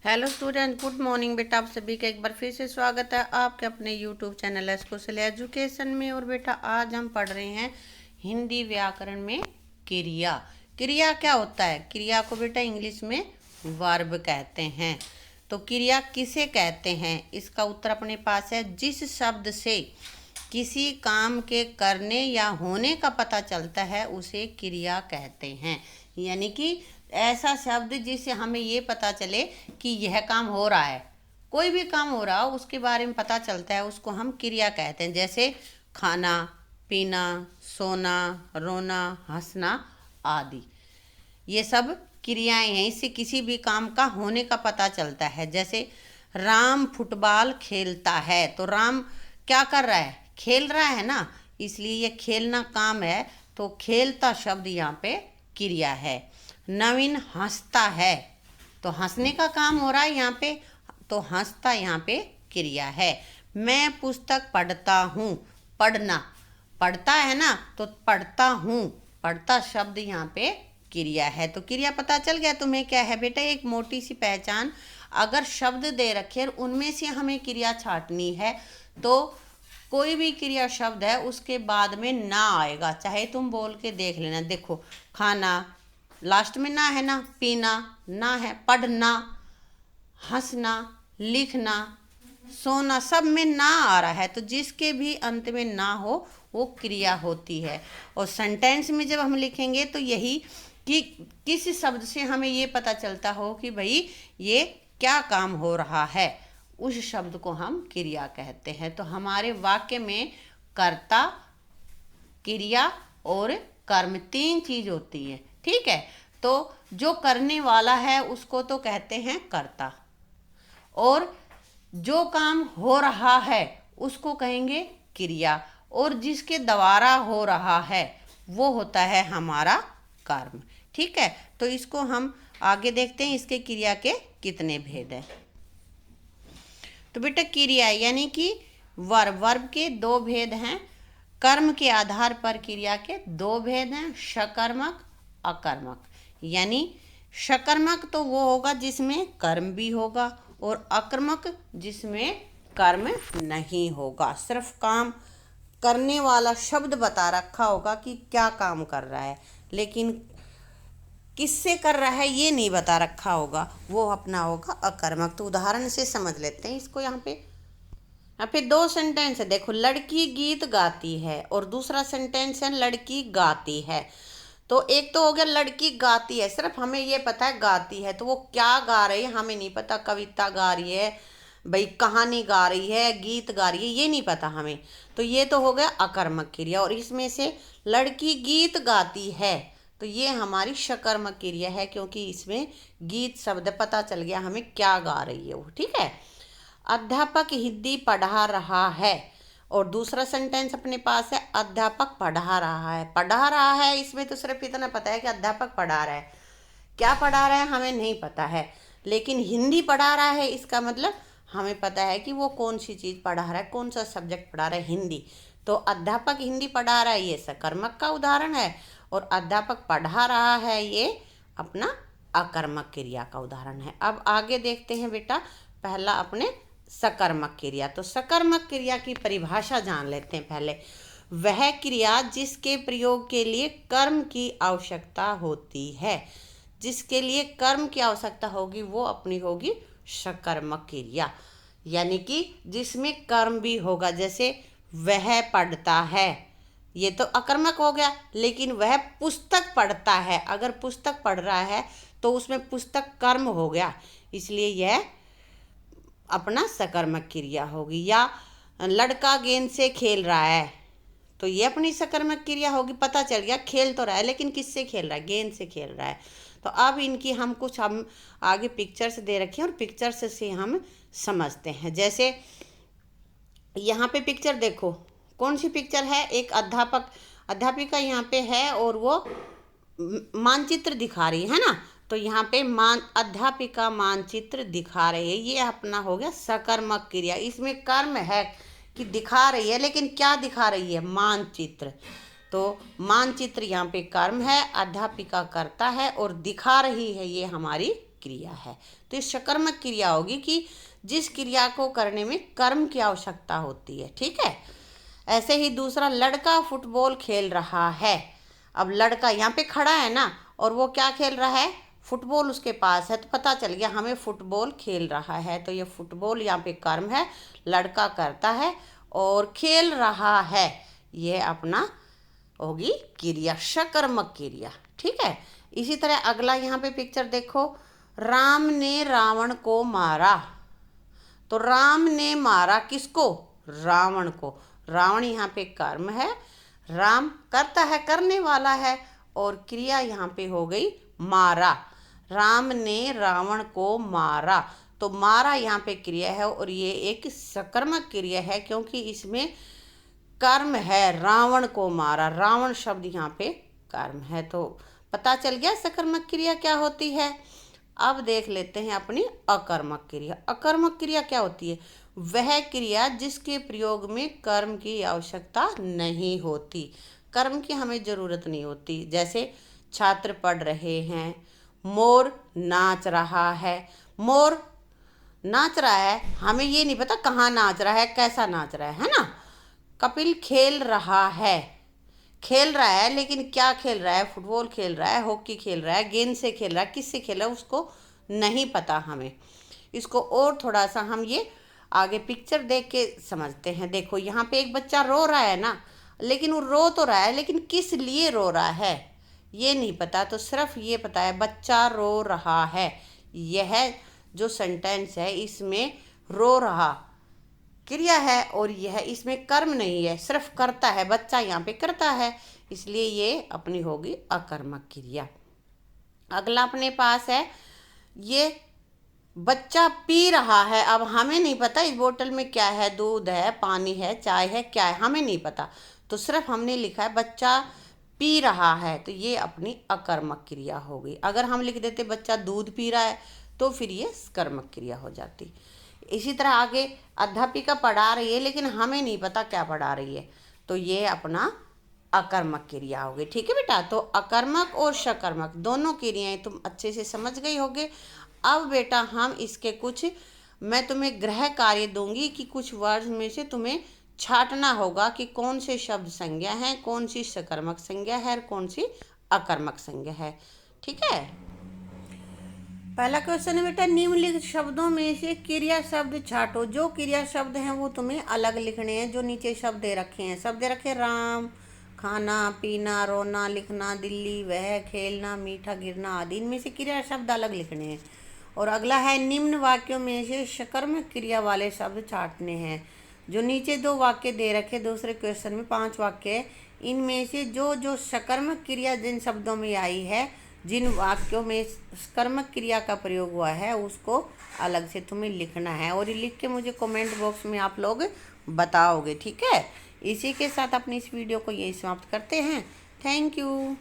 Hello student, good morning बेटा। आप सभी का एक बार फिर से स्वागत है आपके अपने यूट्यूब चैनल कौशल एजुकेशन में। और बेटा आज हम पढ़ रहे हैं हिंदी व्याकरण में क्रिया। क्रिया क्या होता है? क्रिया को बेटा इंग्लिश में वर्ब कहते हैं। तो क्रिया किसे कहते हैं? इसका उत्तर अपने पास है, जिस शब्द से किसी काम के करने या होने का पता चलता है उसे क्रिया कहते हैं। यानी कि ऐसा शब्द जिससे हमें ये पता चले कि यह काम हो रहा है, कोई भी काम हो रहा हो उसके बारे में पता चलता है, उसको हम क्रिया कहते हैं। जैसे खाना, पीना, सोना, रोना, हंसना आदि, ये सब क्रियाएं हैं। इससे किसी भी काम का होने का पता चलता है। जैसे राम फुटबॉल खेलता है, तो राम क्या कर रहा है? खेल रहा है ना, इसलिए ये खेलना काम है, तो खेलता शब्द यहाँ पे क्रिया है। नवीन हंसता है, तो हंसने का काम हो रहा है यहाँ पे, तो हंसता यहाँ पे क्रिया है। मैं पुस्तक पढ़ता हूँ, पढ़ना, पढ़ता है ना, तो पढ़ता हूँ, पढ़ता शब्द यहाँ पे क्रिया है। तो क्रिया पता चल गया तुम्हें क्या है बेटा? एक मोटी सी पहचान। अगर शब्द दे रखे और उनमें से हमें क्रिया छांटनी है, तो कोई भी क्रिया शब्द है उसके बाद में ना आएगा, चाहे तुम बोल के देख लेना। देखो, खाना लास्ट में ना है ना, पीना ना है, पढ़ना, हंसना, लिखना, सोना, सब में ना आ रहा है। तो जिसके भी अंत में ना हो वो क्रिया होती है। और सेंटेंस में जब हम लिखेंगे तो यही कि किस शब्द से हमें ये पता चलता हो कि भाई ये क्या काम हो रहा है, उस शब्द को हम क्रिया कहते हैं। तो हमारे वाक्य में कर्ता, क्रिया और कर्म तीन चीज होती है, ठीक है। तो जो करने वाला है उसको तो कहते हैं कर्ता, और जो काम हो रहा है उसको कहेंगे क्रिया, और जिसके द्वारा हो रहा है वो होता है हमारा कर्म, ठीक है। तो इसको हम आगे देखते हैं, इसके क्रिया के कितने भेद हैं। तो बेटा क्रिया यानी कि वर्ब, वर्ब के दो भेद हैं। कर्म के आधार पर क्रिया के दो भेद हैं, सकर्मक, अकर्मक। यानी सकर्मक तो वो होगा जिसमें कर्म भी होगा, और अकर्मक जिसमें कर्म नहीं होगा, सिर्फ काम करने वाला शब्द बता रखा होगा कि क्या काम कर रहा है, लेकिन किससे कर रहा है ये नहीं बता रखा होगा, वो अपना होगा अकर्मक। तो उदाहरण से समझ लेते हैं इसको। यहाँ पे दो सेंटेंस है, देखो, लड़की गीत गाती है और दूसरा सेंटेंस है लड़की गाती है। तो एक तो हो गया लड़की गाती है, सिर्फ हमें ये पता है गाती है, तो वो क्या गा रही है हमें नहीं पता। कविता गा रही है भाई, कहानी गा रही है, गीत गा रही है, ये नहीं पता हमें। तो ये तो हो गया अकर्मक क्रिया। और इसमें से लड़की गीत गाती है, तो ये हमारी सकर्मक क्रिया है, क्योंकि इसमें गीत शब्द पता चल गया हमें क्या गा रही है वो, ठीक है। अध्यापक हिंदी पढ़ा रहा है, और दूसरा सेंटेंस अपने पास है अध्यापक पढ़ा रहा है। पढ़ा रहा है, इसमें तो सिर्फ इतना पता है कि अध्यापक पढ़ा रहा है, क्या पढ़ा रहा है हमें नहीं पता है। लेकिन हिंदी पढ़ा रहा है, इसका मतलब हमें पता है कि वो कौन सी चीज़ पढ़ा रहा है, कौन सा सब्जेक्ट पढ़ा रहा है, हिंदी। तो अध्यापक हिंदी पढ़ा रहा है, ये सकर्मक का उदाहरण है, और अध्यापक पढ़ा रहा है ये अपना अकर्मक क्रिया का उदाहरण है। अब आगे देखते हैं बेटा, पहला अपने सकर्मक क्रिया। तो सकर्मक क्रिया की परिभाषा जान लेते हैं पहले। वह क्रिया जिसके प्रयोग के लिए कर्म की आवश्यकता होती है, जिसके लिए कर्म की आवश्यकता होगी वो अपनी होगी सकर्मक क्रिया। यानी कि जिसमें कर्म भी होगा, जैसे वह पढ़ता है, ये तो अकर्मक हो गया। लेकिन वह पुस्तक पढ़ता है, अगर पुस्तक पढ़ रहा है तो उसमें पुस्तक कर्म हो गया, इसलिए यह अपना सकर्मक क्रिया होगी। या लड़का गेंद से खेल रहा है, तो ये अपनी सकर्मक क्रिया होगी। पता चल गया खेल तो रहा है, लेकिन किससे खेल रहा है? गेंद से खेल रहा है। तो अब इनकी हम आगे पिक्चर्स दे रखे हैं, और पिक्चर्स से हम समझते हैं। जैसे यहाँ पे पिक्चर देखो, कौन सी पिक्चर है? एक अध्यापक, अध्यापिका यहाँ पे है, और वो मानचित्र दिखा रही है ना। तो यहाँ पे अध्यापिका मानचित्र दिखा रही है, ये अपना हो गया सकर्मक क्रिया। इसमें कर्म है कि दिखा रही है, लेकिन क्या दिखा रही है? मानचित्र। तो मानचित्र यहाँ पे कर्म है, अध्यापिका करता है, और दिखा रही है ये हमारी क्रिया है। तो ये सकर्मक क्रिया होगी कि जिस क्रिया को करने में कर्म की आवश्यकता होती है। ठीक है। ऐसे ही दूसरा, लड़का फुटबॉल खेल रहा है। अब लड़का यहाँ पे खड़ा है ना, और वो क्या खेल रहा है, फुटबॉल उसके पास है, तो पता चल गया हमें फुटबॉल खेल रहा है। तो ये फुटबॉल यहाँ पे कर्म है, लड़का करता है, और खेल रहा है ये अपना होगी क्रिया, सकर्मक क्रिया। ठीक है। इसी तरह अगला यहाँ पे पिक्चर देखो, राम ने रावण को मारा। तो राम ने मारा किसको, रावण को। रावण यहाँ पे कर्म है, राम करता है, करने वाला है, और क्रिया यहाँ पे हो गई मारा। राम ने रावण को मारा, तो मारा यहाँ पे क्रिया है, और ये एक सकर्मक क्रिया है क्योंकि इसमें कर्म है, रावण को मारा। रावण शब्द यहाँ पे कर्म है। तो पता चल गया सकर्मक क्रिया क्या होती है। अब देख लेते हैं अपनी अकर्मक क्रिया। अकर्मक क्रिया क्या होती है, वह क्रिया जिसके प्रयोग में कर्म की आवश्यकता नहीं होती, कर्म की हमें ज़रूरत नहीं होती। जैसे छात्र पढ़ रहे हैं, मोर नाच रहा है। मोर नाच रहा है, हमें ये नहीं पता कहाँ नाच रहा है, कैसा नाच रहा है ना। कपिल खेल रहा है, खेल रहा है, लेकिन क्या खेल रहा है, फुटबॉल खेल रहा है, हॉकी खेल रहा है, गेंद से खेल रहा है, किससे खेल रहा है उसको नहीं पता हमें। इसको और थोड़ा सा हम ये आगे पिक्चर देख के समझते हैं। देखो यहाँ पे एक बच्चा रो रहा है ना, लेकिन वो रो तो रहा है, लेकिन किस लिए रो रहा है ये नहीं पता। तो सिर्फ ये पता है बच्चा रो रहा है। यह जो सेंटेंस है इसमें रो रहा क्रिया है, और यह इसमें कर्म नहीं है, सिर्फ करता है, बच्चा यहाँ पे करता है, इसलिए ये अपनी होगी अकर्मक क्रिया। अगला अपने पास है, ये बच्चा पी रहा है। अब हमें नहीं पता इस बोतल में क्या है, दूध है, पानी है, चाय है, क्या है, हमें नहीं पता। तो सिर्फ हमने लिखा है बच्चा पी रहा है, तो ये अपनी अकर्मक क्रिया हो गई। अगर हम लिख देते बच्चा दूध पी रहा है तो फिर ये कर्मक क्रिया हो जाती। इसी तरह आगे अध्यापिका पढ़ा रही है, लेकिन हमें नहीं पता क्या पढ़ा रही है, तो ये अपना अकर्मक क्रिया हो गई। ठीक है बेटा। तो अकर्मक और सकर्मक दोनों क्रियाएं तुम अच्छे से समझ गई होगे। अब बेटा हम इसके कुछ, मैं तुम्हें गृह कार्य दूंगी कि कुछ वर्ड्स में से तुम्हें छांटना होगा कि कौन से शब्द संज्ञा है, कौन सी सकर्मक संज्ञा है और कौन सी अकर्मक संज्ञा है। ठीक है। पहला क्वेश्चन है बेटा, निम्नलिखित शब्दों में से क्रिया शब्द छांटो। जो क्रिया शब्द हैं वो तुम्हें अलग लिखने हैं। जो नीचे शब्द दे रखे हैं, शब्द दे रखे राम, खाना, पीना, रोना, लिखना, दिल्ली, वह, खेलना, मीठा, गिरना आदि, इनमें से क्रिया शब्द अलग लिखने हैं। और अगला है, निम्न वाक्यों में से सकर्मक क्रिया वाले शब्द छांटने हैं। जो नीचे 2 वाक्य दे रखे, दूसरे क्वेश्चन में 5 वाक्य है, इनमें से जो जो सकर्मक क्रिया जिन शब्दों में आई है, जिन वाक्यों में कर्मक क्रिया का प्रयोग हुआ है, उसको अलग से तुम्हें लिखना है, और ये लिख के मुझे कमेंट बॉक्स में आप लोग बताओगे। ठीक है। इसी के साथ अपनी इस वीडियो को यही समाप्त करते हैं। Thank you.